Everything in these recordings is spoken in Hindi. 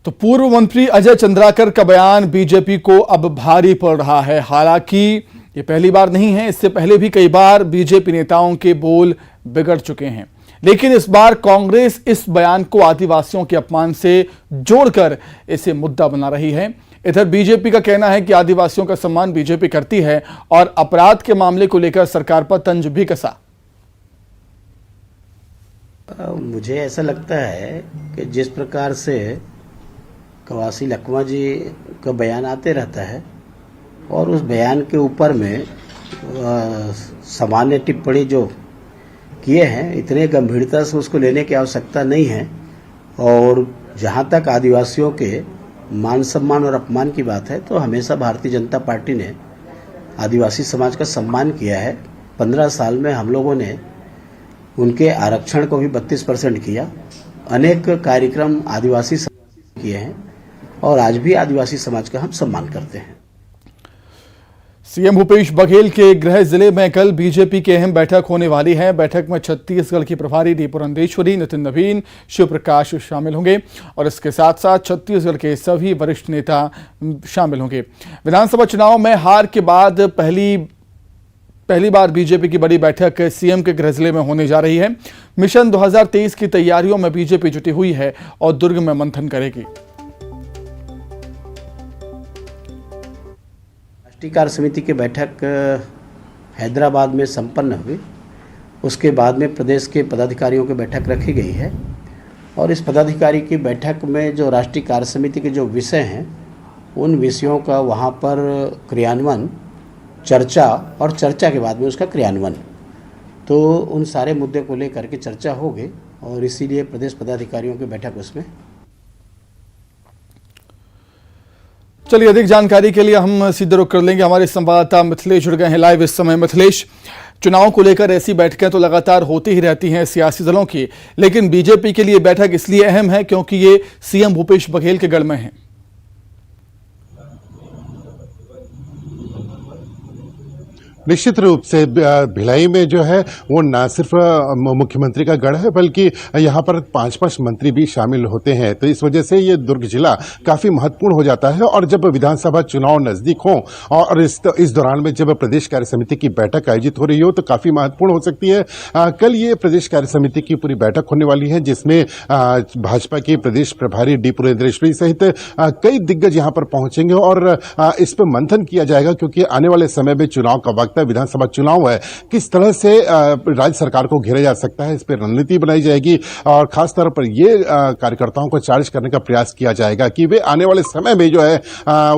तो पूर्व मंत्री अजय चंद्राकर का बयान बीजेपी को अब भारी पड़ रहा है। हालांकि ये पहली बार नहीं है, इससे पहले भी कई बार बीजेपी नेताओं के बोल बिगड़ चुके हैं, लेकिन इस बार कांग्रेस इस बयान को आदिवासियों के अपमान से जोड़कर इसे मुद्दा बना रही है। इधर बीजेपी का कहना है कि आदिवासियों का सम्मान बीजेपी करती है और अपराध के मामले को लेकर सरकार पर तंज भी कसा। मुझे ऐसा लगता है कि जिस प्रकार से कवासी लखमा जी का बयान आते रहता है और उस बयान के ऊपर में सामान्य टिप्पणी जो किए हैं, इतने गंभीरता से उसको लेने की आवश्यकता नहीं है। और जहाँ तक आदिवासियों के मान सम्मान और अपमान की बात है, तो हमेशा भारतीय जनता पार्टी ने आदिवासी समाज का सम्मान किया है। 15 साल में हम लोगों ने उनके आरक्षण को भी 32% किया। अनेक कार्यक्रम आदिवासी समाज किए हैं और आज भी आदिवासी समाज का हम सम्मान करते हैं। सीएम भूपेश बघेल के गृह जिले में कल बीजेपी की अहम बैठक होने वाली है। बैठक में छत्तीसगढ़ की प्रभारी डी पुरंदेश्वरी, नितिन नवीन, शिव प्रकाश शामिल होंगे और इसके साथ साथ छत्तीसगढ़ के सभी वरिष्ठ नेता शामिल होंगे। विधानसभा चुनाव में हार के बाद पहली बार बीजेपी की बड़ी बैठक सीएम के गृह जिले में होने जा रही है। मिशन 2023 की तैयारियों में बीजेपी जुटी हुई है और दुर्ग में मंथन करेगी। राष्ट्रीय कार्य समिति की बैठक हैदराबाद में संपन्न हुई। उसके बाद में प्रदेश के पदाधिकारियों की बैठक रखी गई है और इस पदाधिकारी की बैठक में जो राष्ट्रीय कार्य समिति के जो विषय हैं, उन विषयों का वहाँ पर क्रियान्वयन, चर्चा और चर्चा के बाद में उसका क्रियान्वयन, तो उन सारे मुद्दे को लेकर के चर्चा होगी और इसीलिए प्रदेश पदाधिकारियों की बैठक उसमें। चलिए, अधिक जानकारी के लिए हम सीधे रुख कर लेंगे। हमारे संवाददाता मिथिलेश जुड़ गए हैं लाइव इस समय। मिथिलेश, चुनाव को लेकर ऐसी बैठकें तो लगातार होती ही रहती हैं सियासी दलों की, लेकिन बीजेपी के लिए बैठक इसलिए अहम है क्योंकि ये सीएम भूपेश बघेल के गढ़ में है। निश्चित रूप से भिलाई में जो है वो न सिर्फ मुख्यमंत्री का गढ़ है, बल्कि यहाँ पर 5 मंत्री भी शामिल होते हैं। तो इस वजह से ये दुर्ग जिला काफी महत्वपूर्ण हो जाता है। और जब विधानसभा चुनाव नजदीक हो और इस दौरान में जब प्रदेश कार्य समिति की बैठक आयोजित हो रही हो, तो काफी महत्वपूर्ण हो सकती है। कल ये प्रदेश कार्य समिति की पूरी बैठक होने वाली है, जिसमें भाजपा के प्रदेश प्रभारी डी पुरंदेश्वरी सहित कई दिग्गज यहाँ पर पहुंचेंगे और इस पर मंथन किया जाएगा, क्योंकि आने वाले समय में चुनाव का वक्त, विधानसभा चुनाव है, किस तरह से राज्य सरकार को घेरा जा सकता है, इस पर रणनीति बनाई जाएगी और खासतौर पर ये कार्यकर्ताओं को चार्ज करने का प्रयास किया जाएगा कि वे आने वाले समय में जो है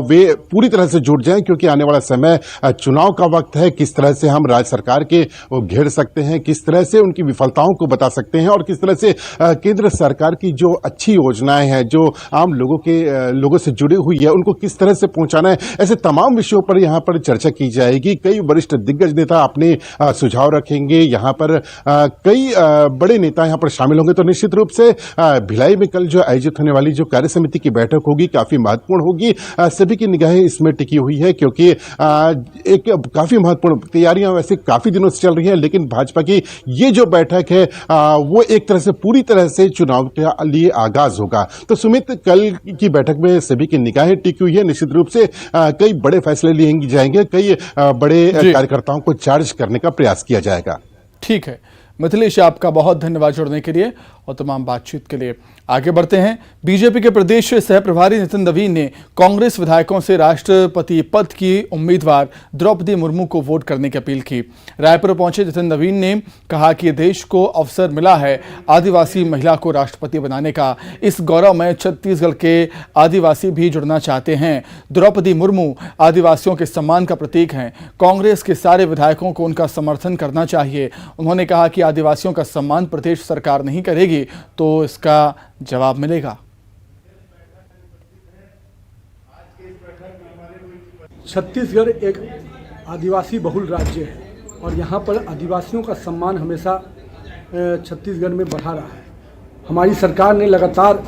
वे पूरी तरह से जुट जाएं, क्योंकि आने वाला समय चुनाव का वक्त है। किस तरह से हम राज्य सरकार के घेर सकते हैं, किस तरह से उनकी विफलताओं को बता सकते हैं और किस तरह से केंद्र सरकार की जो अच्छी योजनाएं हैं, जो आम लोगों से जुड़ी हुई है, उनको किस तरह से पहुंचाना है, ऐसे तमाम विषयों पर यहाँ पर चर्चा की जाएगी। कई वरिष्ठ दिग्गज नेता अपने सुझाव रखेंगे। यहाँ पर कई बड़े नेता यहाँ पर शामिल होंगे। तो निश्चित रूप से भिलाई में कल जो आयोजित होने वाली जो कार्य समिति की बैठक होगी, काफी महत्वपूर्ण होगी। सभी की निगाहें इसमें टिकी हुई है, क्योंकि एक काफी महत्वपूर्ण तैयारियां वैसे काफी दिनों से चल रही हैं, लेकिन भाजपा की ये जो बैठक है वो एक तरह से पूरी तरह से चुनाव के लिए आगाज होगा। तो सुमित, कल की बैठक में सभी की निगाहें टिकी हुई है। निश्चित रूप से कई बड़े फैसले लिए जाएंगे, कई बड़े कार्यकर्ताओं को चार्ज करने का प्रयास किया जाएगा। ठीक है मिथिलेश, आपका बहुत धन्यवाद जुड़ने के लिए और तमाम बातचीत के लिए। आगे बढ़ते हैं। बीजेपी के प्रदेश सह प्रभारी नितिन नवीन ने कांग्रेस विधायकों से राष्ट्रपति पद की उम्मीदवार द्रौपदी मुर्मू को वोट करने की अपील की। रायपुर पहुंचे नितिन नवीन ने कहा कि देश को अवसर मिला है आदिवासी महिला को राष्ट्रपति बनाने का। इस गौरव में छत्तीसगढ़ के आदिवासी भी जुड़ना चाहते हैं। द्रौपदी मुर्मू आदिवासियों के सम्मान का प्रतीक हैं। कांग्रेस के सारे विधायकों को उनका समर्थन करना चाहिए। उन्होंने कहा कि आदिवासियों का सम्मान प्रदेश सरकार नहीं करेगी तो इसका जवाब मिलेगा। छत्तीसगढ़ एक आदिवासी बहुल राज्य है और यहाँ पर आदिवासियों का सम्मान हमेशा छत्तीसगढ़ में बढ़ा रहा है। हमारी सरकार ने लगातार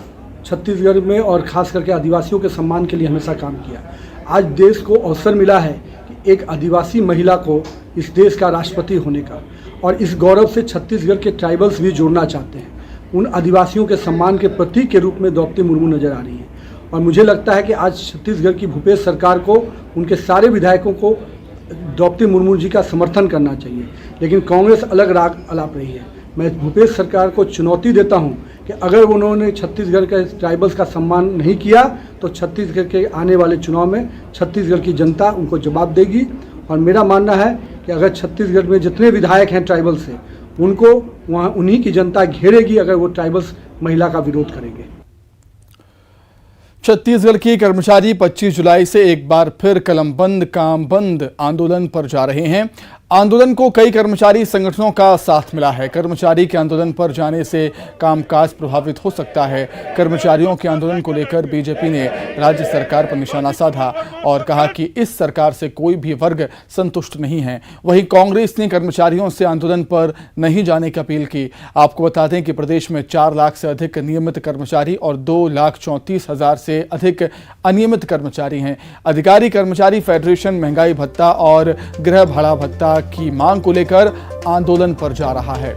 छत्तीसगढ़ में और खास करके आदिवासियों के सम्मान के लिए हमेशा काम किया। आज देश को अवसर मिला है कि एक आदिवासी महिला को इस देश का राष्ट्रपति होने का, और इस गौरव से छत्तीसगढ़ के ट्राइबल्स भी जुड़ना चाहते हैं। उन आदिवासियों के सम्मान के प्रतीक के रूप में द्रौपदी मुर्मू नजर आ रही हैं और मुझे लगता है कि आज छत्तीसगढ़ की भूपेश सरकार को उनके सारे विधायकों को द्रौपदी मुर्मू जी का समर्थन करना चाहिए, लेकिन कांग्रेस अलग राग अलाप रही है। मैं भूपेश सरकार को चुनौती देता हूं कि अगर उन्होंने छत्तीसगढ़ के ट्राइबल्स का सम्मान नहीं किया तो छत्तीसगढ़ के आने वाले चुनाव में छत्तीसगढ़ की जनता उनको जवाब देगी। और मेरा मानना है कि अगर छत्तीसगढ़ में जितने विधायक हैं ट्राइबल से, उनको वहाँ उन्हीं की जनता घेरेगी अगर वो ट्राइबल्स महिला का विरोध करेंगे। छत्तीसगढ़ के कर्मचारी 25 जुलाई से एक बार फिर कलम बंद काम बंद आंदोलन पर जा रहे हैं। आंदोलन को कई कर्मचारी संगठनों का साथ मिला है। कर्मचारी के आंदोलन पर जाने से कामकाज प्रभावित हो सकता है। कर्मचारियों के आंदोलन को लेकर बीजेपी ने राज्य सरकार पर निशाना साधा और कहा कि इस सरकार से कोई भी वर्ग संतुष्ट नहीं है। वहीं कांग्रेस ने कर्मचारियों से आंदोलन पर नहीं जाने की अपील की। आपको बता दें कि प्रदेश में 4 लाख से अधिक नियमित कर्मचारी और 2,34,000 से अधिक अनियमित कर्मचारी हैं। अधिकारी कर्मचारी फेडरेशन महंगाई भत्ता और गृह भाड़ा भत्ता की मांग को लेकर आंदोलन पर जा रहा है।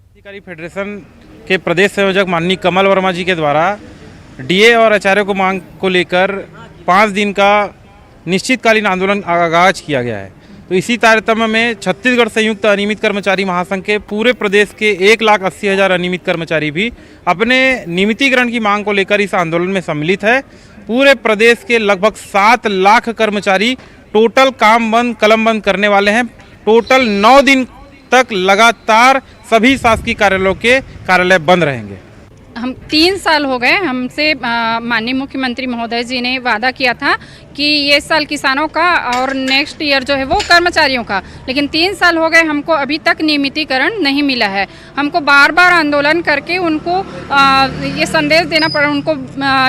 अधिकारी फेडरेशन के प्रदेश संयोजक माननीय कमल वर्मा जी के द्वारा डीए और एचआरए को मांग को लेकर 5 दिन का निश्चितकालीन आंदोलन आगाज किया गया है। तो इसी तारतम्य में छत्तीसगढ़ संयुक्त अनियमित कर्मचारी महासंघ के पूरे प्रदेश के 1,80,000 अनियमित कर्मचारी भी अपने नियमितीकरण की मांग को लेकर इस आंदोलन में सम्मिलित है। पूरे प्रदेश के लगभग 7 लाख कर्मचारी टोटल काम बंद कलम बंद करने वाले हैं। टोटल 9 दिन तक लगातार सभी शासकीय कार्यालयों के कार्यालय बंद रहेंगे। हम 3 साल हो गए, हमसे माननीय मुख्यमंत्री महोदय जी ने वादा किया था कि ये साल किसानों का और नेक्स्ट ईयर जो है वो कर्मचारियों का, लेकिन 3 साल हो गए हमको अभी तक नियमितीकरण नहीं मिला है। हमको बार बार आंदोलन करके उनको ये संदेश देना पड़, उनको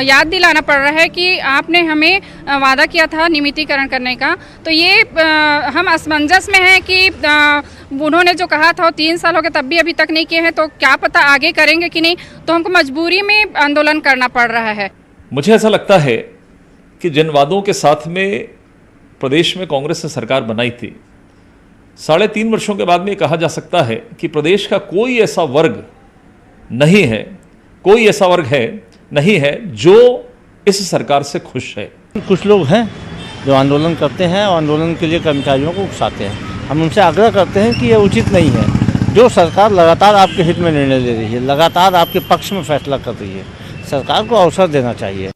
याद दिलाना पड़ रहा है कि आपने हमें वादा किया था नियमितीकरण करने का। तो ये हम असमंजस में हैं कि उन्होंने जो कहा था 3 साल हो गए तब भी अभी तक नहीं किए हैं, तो क्या पता आगे करेंगे कि नहीं। तो हमको मजबूरी में आंदोलन करना पड़ रहा है। मुझे ऐसा लगता है कि जिन वादों के साथ में प्रदेश में कांग्रेस ने सरकार बनाई थी, 3.5 वर्षों के बाद में कहा जा सकता है कि प्रदेश का कोई ऐसा वर्ग नहीं है, कोई ऐसा वर्ग है नहीं है जो इस सरकार से खुश है। कुछ लोग हैं जो आंदोलन करते हैं और आंदोलन के लिए कर्मचारियों को उकसाते हैं। हम उनसे आग्रह करते हैं कि यह उचित नहीं है। जो सरकार लगातार आपके हित में निर्णय ले रही है, लगातार आपके पक्ष में फैसला कर रही है, सरकार को अवसर देना चाहिए।